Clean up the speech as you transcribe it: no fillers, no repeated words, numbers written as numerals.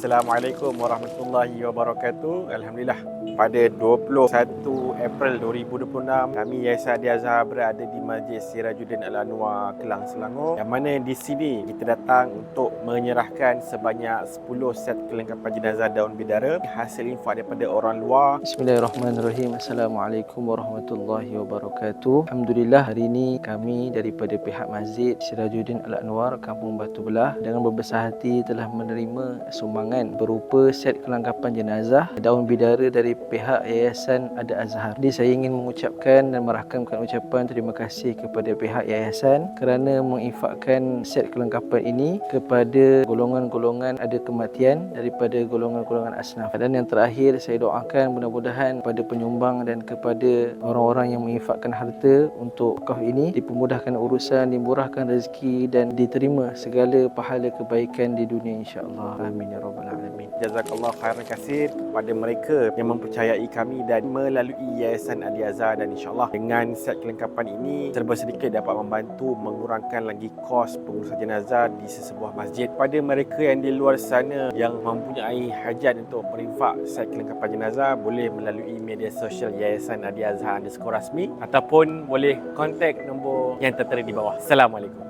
Assalamualaikum warahmatullahi wabarakatuh. Alhamdulillah, pada 21 April 2026, kami Yayasan Adi Azhar berada di Masjid Sirajuddin Al-Anwar, Kelang, Selangor, yang mana di sini kita datang untuk menyerahkan sebanyak 10 set kelengkapan jenazah daun bidara hasil infak daripada orang luar. Bismillahirrahmanirrahim. Assalamualaikum warahmatullahi wabarakatuh. Alhamdulillah, hari ini kami daripada pihak Masjid Sirajuddin Al-Anwar, Kampung Batu Belah, dengan berbesar hati telah menerima sumbangan berupa set kelengkapan jenazah daun bidara dari pihak Yayasan Adi Azhar. Jadi saya ingin mengucapkan dan merakamkan ucapan terima kasih kepada pihak yayasan kerana menginfakkan set kelengkapan ini kepada golongan-golongan ada kematian daripada golongan-golongan asnaf. Dan yang terakhir, saya doakan mudah-mudahan kepada penyumbang dan kepada orang-orang yang menginfakkan harta untuk wakaf ini dipermudahkan urusan, dimurahkan rezeki dan diterima segala pahala kebaikan di dunia, insya-Allah. Amin ya rabbal alamin. Jazakallah khairan kasir kepada mereka yang mempercayai kami dan melalui Yayasan Adi Azhar, dan insya-Allah dengan set kelengkapan ini serba sedikit dapat membantu mengurangkan lagi kos pengurusan jenazah di sesebuah masjid. Pada mereka yang di luar sana yang mempunyai hajat untuk berinfak set kelengkapan jenazah, boleh melalui media sosial Yayasan Adi Azhar _rasmi ataupun boleh kontak nombor yang tertera di bawah. Assalamualaikum.